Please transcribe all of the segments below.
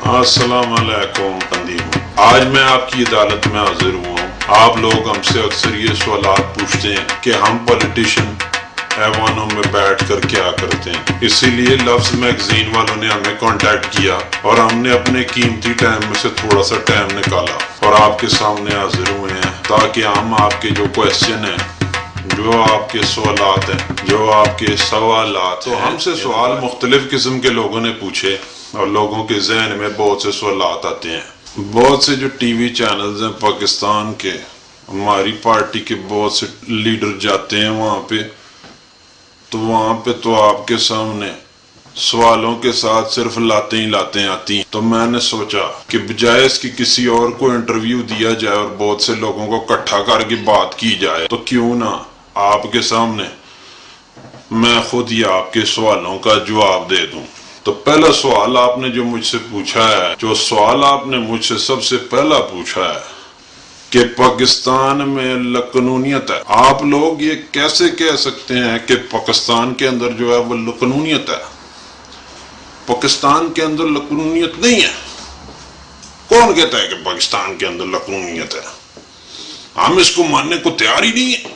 السلام علیکم قندیم، آج میں آپ کی عدالت میں حاضر ہوا ہوں۔ آپ لوگ ہم سے اکثر یہ سوالات پوچھتے ہیں کہ ہم پولیٹیشین ایوانوں میں بیٹھ کر کیا کرتے ہیں۔ اسی لیے لفظ میگزین والوں نے ہمیں کانٹیکٹ کیا اور ہم نے اپنے قیمتی ٹائم میں سے تھوڑا سا ٹائم نکالا اور آپ کے سامنے حاضر ہوئے ہیں تاکہ ہم آپ کے جو کویسچن ہیں، جو آپ کے سوالات ہیں، جو آپ کے سوالات، تو ہم سے سوال مختلف قسم کے لوگوں نے پوچھے اور لوگوں کے ذہن میں بہت سے سوالات آتے ہیں۔ بہت سے جو ٹی وی چینلز ہیں پاکستان کے، ہماری پارٹی کے بہت سے لیڈر جاتے ہیں وہاں پہ تو آپ کے سامنے سوالوں کے ساتھ صرف لاتیں آتی ہیں۔ تو میں نے سوچا کہ بجائے اس کی کسی اور کو انٹرویو دیا جائے اور بہت سے لوگوں کو اکٹھا کر کے بات کی جائے، تو کیوں نہ آپ کے سامنے میں خود ہی آپ کے سوالوں کا جواب دے دوں۔ تو پہلا سوال آپ نے جو مجھ سے پوچھا ہے، جو سوال آپ نے مجھ سے سب سے پہلا پوچھا ہے کہ پاکستان میں لقانونیت ہے۔ آپ لوگ یہ کیسے کہہ سکتے ہیں کہ پاکستان کے اندر جو ہے وہ لقانونیت ہے؟ پاکستان کے اندر لقانونیت نہیں ہے۔ کون کہتا ہے کہ پاکستان کے اندر لقانونیت ہے؟ ہم اس کو ماننے کو تیار ہی نہیں ہیں۔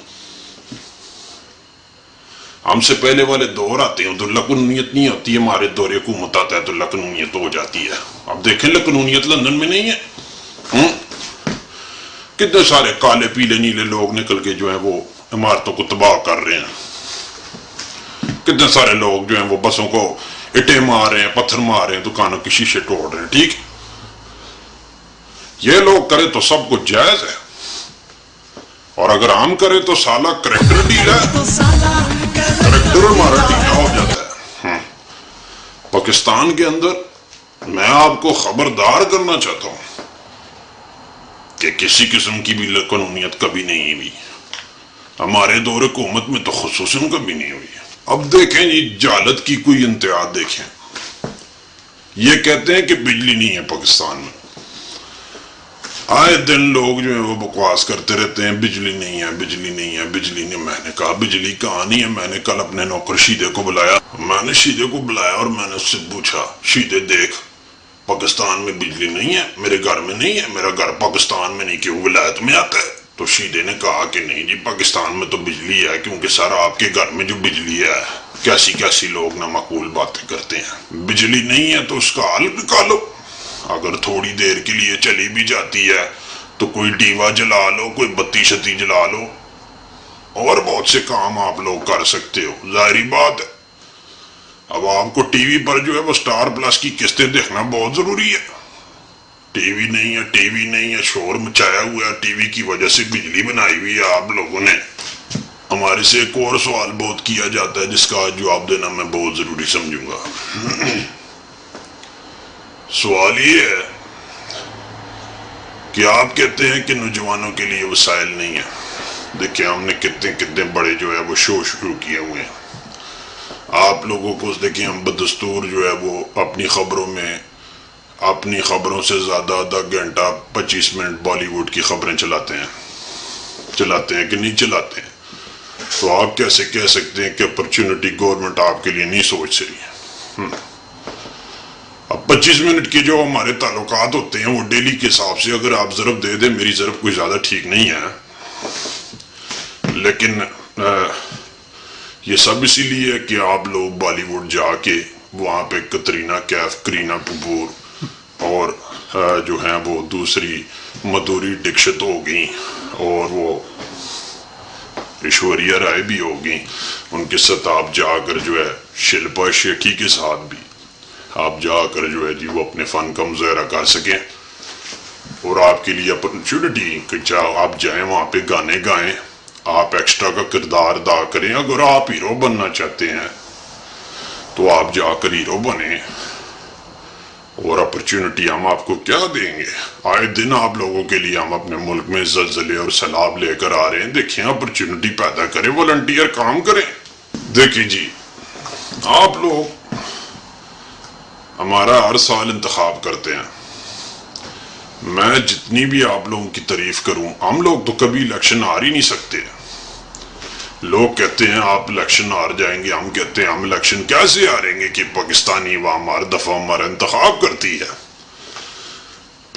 ہم سے پہلے والے دور آتے ہیں تو لقانونیت نہیں ہوتی، ہمارے دور حکومت آتا ہے تو لقانونیت ہو جاتی ہے۔ اب دیکھیں لقانونیت لندن میں نہیں ہے۔ کتنے سارے کالے پیلے نیلے لوگ نکل کے جو ہیں وہ عمارتوں کو تباہ کر رہے ہیں۔ کتنے سارے لوگ جو ہیں وہ بسوں کو اٹے مار رہے ہیں، پتھر مار رہے ہیں، دکانوں کی شیشے توڑ رہے ہیں۔ ٹھیک، یہ لوگ کرے تو سب کچھ جائز ہے، اور اگر ہم کرے تو سالہ کریکٹر ڈیل ہے، کریکٹر ہمارا ڈیلا ہو جاتا ہے۔ پاکستان کے اندر میں آپ کو خبردار کرنا چاہتا ہوں کہ کسی قسم کی بھی قانونیت کبھی نہیں ہوئی، ہمارے دور حکومت میں تو خصوصاً کبھی نہیں ہوئی۔ اب دیکھیں جی، جہالت کی کوئی انتہا دیکھیں۔ یہ کہتے ہیں کہ بجلی نہیں ہے پاکستان میں، آئے دن لوگ جو ہیں وہ بکواس کرتے رہتے ہیں، بجلی نہیں ہے، بجلی نہیں ہے، بجلی نہیں۔ میں نے کہا بجلی کہاں نہیں ہے؟ میں نے کل اپنے نوکر شیدے کو بلایا، اور میں نے اس سے پوچھا، شیدے دیکھ، پاکستان میں بجلی نہیں ہے، میرے گھر میں نہیں ہے، میرا گھر پاکستان میں نہیں، کیوں ولایت میں آتا ہے؟ تو شیدے نے کہا کہ نہیں جی، پاکستان میں تو بجلی ہے، کیونکہ سر آپ کے گھر میں جو بجلی ہے، کیسی لوگ نامعقول باتیں کرتے ہیں۔ بجلی نہیں ہے تو اس کا حل نکالو، اگر تھوڑی دیر کے لیے چلی بھی جاتی ہے تو کوئی ڈیوا جلا لو، کوئی بتی شتی جلا لو، اور بہت سے کام آپ لوگ کر سکتے ہو۔ ظاہری بات ہے، اب آپ کو ٹی وی پر جو ہے وہ سٹار پلس کی قسطیں دیکھنا بہت ضروری ہے۔ ٹی وی نہیں ہے، شور مچایا ہوا ہے، ٹی وی کی وجہ سے بجلی بنائی ہوئی ہے آپ لوگوں نے۔ ہمارے سے ایک اور سوال بہت کیا جاتا ہے جس کا جواب دینا میں بہت ضروری سمجھوں گا۔ سوال یہ ہے کہ آپ کہتے ہیں کہ نوجوانوں کے لیے وسائل نہیں ہیں۔ دیکھیں، ہم نے کتنے بڑے جو ہے وہ شو شروع کیے ہوئے ہیں۔ آپ لوگوں کو دیکھیں، ہم بدستور جو ہے وہ اپنی خبروں سے زیادہ آدھا گھنٹہ 25 منٹ بالی ووڈ کی خبریں چلاتے ہیں کہ نہیں چلاتے ہیں؟ تو آپ کیسے کہہ سکتے ہیں کہ اپرچونٹی گورنمنٹ آپ کے لیے نہیں سوچ رہی ہے؟ اب 25 منٹ کے جو ہمارے تعلقات ہوتے ہیں وہ ڈیلی کے حساب سے اگر آپ ضرب دے دیں، میری ضرب کوئی زیادہ ٹھیک نہیں ہے، لیکن یہ سب اسی لیے ہے کہ آپ لوگ بالی ووڈ جا کے وہاں پہ کترینہ کیف، کرینہ کپور اور جو ہیں وہ دوسری مدھوری ڈکشت ہو گئیں، اور وہ ایشوریہ رائے بھی ہو گئیں، ان کے ساتھ آپ جا کر جو ہے شلپا شیٹھی کے ساتھ بھی آپ جا کر جو ہے جی وہ اپنے فن کا مظاہرہ کر سکیں، اور آپ کے لیے اپرچونٹی کہ آپ جائیں وہاں پہ گانے گائیں، آپ ایکسٹرا کا کردار ادا کریں۔ اگر آپ ہیرو بننا چاہتے ہیں تو آپ جا کر ہیرو بنیں، اور اپرچونٹی ہم آپ کو کیا دیں گے؟ آئے دن آپ لوگوں کے لیے ہم اپنے ملک میں زلزلے اور سیلاب لے کر آ رہے ہیں۔ دیکھیں، اپرچونٹی پیدا کریں، والنٹیئر کام کریں۔ دیکھیں جی، آپ لوگ ہمارا ہر سال انتخاب کرتے ہیں، میں جتنی بھی آپ لوگوں کی تعریف کروں، ہم لوگ تو کبھی الیکشن ہار ہی نہیں سکتے۔ لوگ کہتے ہیں آپ الیکشن ہار جائیں گے، ہم کہتے ہیں ہم الیکشن کیسے ہاریں گے کہ پاکستانی عوام ہر دفعہ ہمارا انتخاب کرتی ہے۔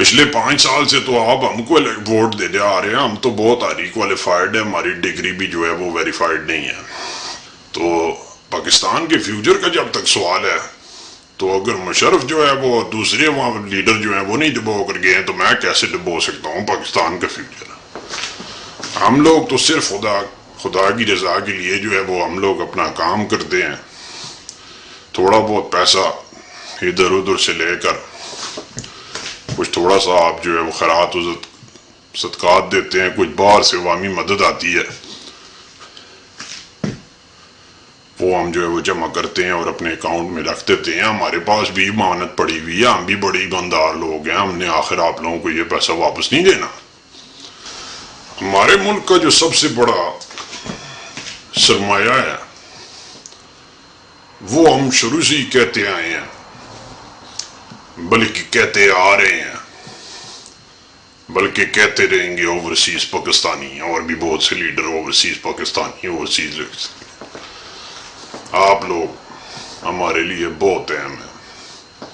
پچھلے 5 سال سے تو آپ ہم کو ووٹ دینے آ رہے ہیں، ہم تو بہت ہائی کوالیفائڈ ہیں، ہماری ڈگری بھی جو ہے وہ ویریفائڈ نہیں ہے۔ تو پاکستان کے فیوچر کا جب تک سوال ہے تو اگر مشرف جو ہے وہ دوسرے وہاں لیڈر جو ہیں وہ نہیں ڈبو کر گئے ہیں تو میں کیسے ڈبو سکتا ہوں پاکستان کا فیوچر؟ ہم لوگ تو صرف خدا کی رضا کے لیے جو ہے وہ ہم لوگ اپنا کام کرتے ہیں، تھوڑا بہت پیسہ ادھر ادھر سے لے کر کچھ تھوڑا سا آپ جو ہے وہ خیرات و صدقات دیتے ہیں، کچھ باہر سے عوامی مدد آتی ہے وہ ہم جو ہے وہ جمع کرتے ہیں اور اپنے اکاؤنٹ میں رکھ دیتے ہیں۔ ہمارے پاس بھی امانت پڑی ہوئی ہے، ہم بھی بڑے ایماندار لوگ ہیں، ہم نے آخر آپ لوگوں کو یہ پیسہ واپس نہیں دینا۔ ہمارے ملک کا جو سب سے بڑا سرمایہ ہے وہ ہم شروع سے ہی کہتے آئے ہیں، بلکہ کہتے آ رہے ہیں، بلکہ کہتے رہیں گے اوورسیز پاکستانی، اور بھی بہت سے لیڈر اوورسیز پاکستانی، اوورسیز۔ آپ لوگ ہمارے لیے بہت اہم ہیں،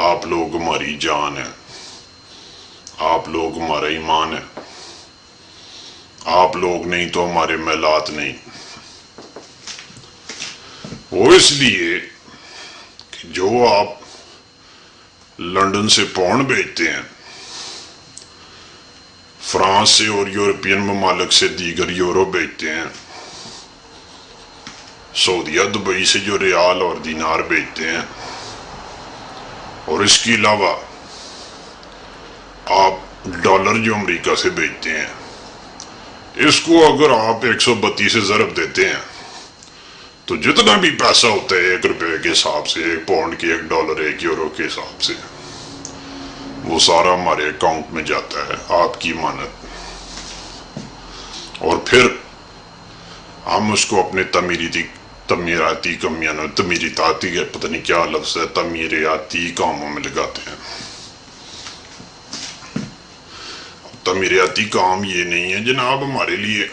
آپ لوگ ہماری جان ہیں، آپ لوگ ہمارا ایمان ہے، آپ لوگ نہیں تو ہمارے محلات نہیں۔ وہ اس لیے کہ جو آپ لندن سے پاؤنڈ بھیجتے ہیں، فرانس سے اور یورپین ممالک سے دیگر یورو بھیجتے ہیں، سعودیہ دبئی سے جو ریال اور دینار بھیجتے ہیں، اور اس کے علاوہ آپ ڈالر جو امریکہ سے بھیجتے ہیں، اس کو اگر آپ 132 سے ضرب دیتے ہیں تو جتنا بھی پیسہ ہوتا ہے 1 روپے کے حساب سے، 1 پاؤنڈ کے، 1 ڈالر، 1 یورو کے حساب سے، وہ سارا ہمارے اکاؤنٹ میں جاتا ہے، آپ کی امانت۔ اور پھر ہم اس کو اپنے تعمیراتی پتہ نہیں کیا لفظ ہے، تعمیراتی کاموں میں لگاتے ہیں۔ تعمیراتی کام یہ نہیں ہے جناب ہمارے لیے،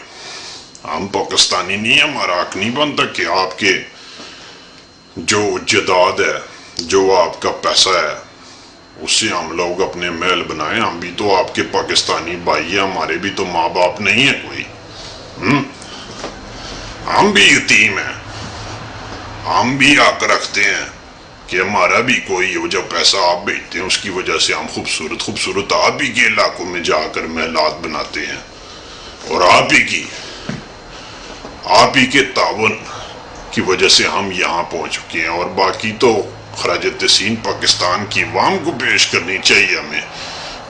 ہم پاکستانی نہیں، ہمارا حق نہیں بنتا کہ آپ کے جو جداد ہے، جو آپ کا پیسہ ہے، اس سے ہم لوگ اپنے محل بنائیں۔ ہم بھی تو آپ کے پاکستانی بھائی ہیں، ہمارے بھی تو ماں باپ نہیں ہے کوئی، ہم بھی یتیم ہیں، ہم بھی حق رکھتے ہیں کہ ہمارا بھی کوئی ہو۔ جب پیسہ آپ بھیجتے ہیں اس کی وجہ سے ہم خوبصورت آپ ہی کے علاقوں میں جا کر محلات بناتے ہیں، اور آپ ہی کے تعاون کی وجہ سے ہم یہاں پہنچ چکے ہیں۔ اور باقی تو خراج تحسین پاکستان کی عوام کو پیش کرنی چاہیے ہمیں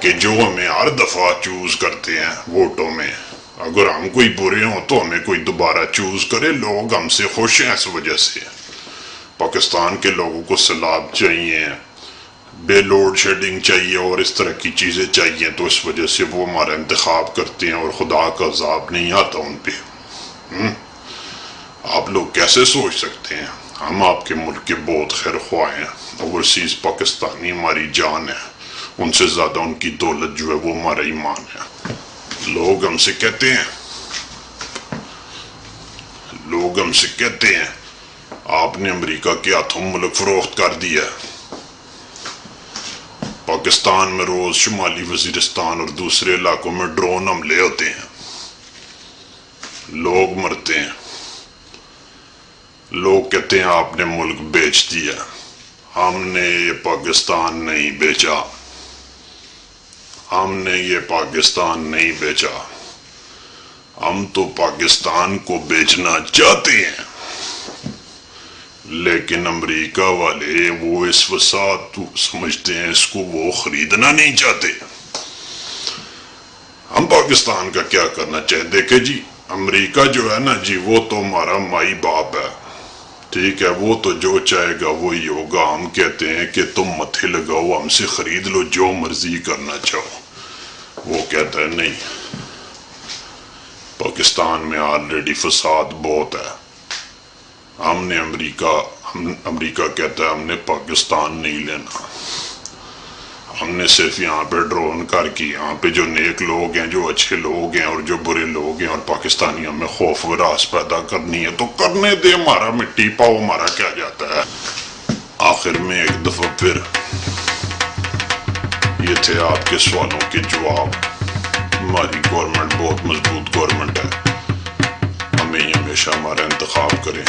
کہ جو ہمیں ہر دفعہ چوز کرتے ہیں ووٹوں میں، اگر ہم کوئی برے ہوں تو ہمیں کوئی دوبارہ چوز کرے، لوگ ہم سے خوش ہیں۔ اس وجہ سے پاکستان کے لوگوں کو سیلاب چاہیے، بے لوڈ شیڈنگ چاہیے اور اس طرح کی چیزیں چاہیے، تو اس وجہ سے وہ ہمارا انتخاب کرتے ہیں اور خدا کا عذاب نہیں آتا ان پہ۔ آپ لوگ کیسے سوچ سکتے ہیں؟ ہم آپ کے ملک کے بہت خیر خواہ ہیں، اوورسیز پاکستانی ہماری جان ہے، ان سے زیادہ ان کی دولت جو ہے وہ ہمارا ایمان ہے۔ لوگ ہم سے کہتے ہیں آپ نے امریکہ کے ہاتھوں ملک فروخت کر دیا ہے۔ پاکستان میں روز شمالی وزیرستان اور دوسرے علاقوں میں ڈرون حملے ہوتے ہیں، لوگ مرتے ہیں، لوگ کہتے ہیں آپ نے ملک بیچ دیا۔ ہم نے یہ پاکستان نہیں بیچا، ہم نے یہ پاکستان نہیں بیچا، ہم تو پاکستان کو بیچنا چاہتے ہیں، لیکن امریکہ والے وہ اس وسعت سمجھتے ہیں، اس کو وہ خریدنا نہیں چاہتے۔ ہم پاکستان کا کیا کرنا چاہتے؟ دیکھیں جی، امریکہ جو ہے نا جی، وہ تو ہمارا مائی باپ ہے، ٹھیک ہے، وہ تو جو چاہے گا وہی ہوگا۔ ہم کہتے ہیں کہ تم متھے لگاؤ، ہم سے خرید لو جو مرضی کرنا چاہو۔ وہ کہتا ہے نہیں، پاکستان میں آلریڈی فساد بہت ہے، امریکہ کہتا ہے ہم نے پاکستان نہیں لینا، ہم نے صرف یہاں پہ ڈرون کر کے یہاں پہ جو نیک لوگ ہیں، جو اچھے لوگ ہیں اور جو برے لوگ ہیں اور پاکستانیوں میں خوف و راس پیدا کرنی ہے تو کرنے دے، ہمارا مٹی پاؤ، ہمارا کیا جاتا ہے۔ آخر میں ایک دفعہ پھر یہ تھے آپ کے سوالوں کے جواب. ہماری گورنمنٹ بہت مضبوط گورنمنٹ ہے. ہمیں ہی ہمیشہ ہمارا انتخاب کریں.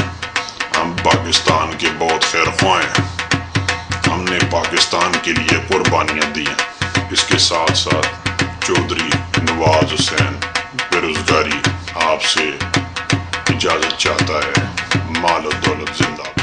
ہم پاکستان کے بہت خیر خواہ ہیں. ہم نے پاکستان کے لیے قربانیاں دی ہیں. اس کے ساتھ ساتھ چودھری نواز حسین بے روزگاری آپ سے اجازت چاہتا ہے. مال و دولت زندہ.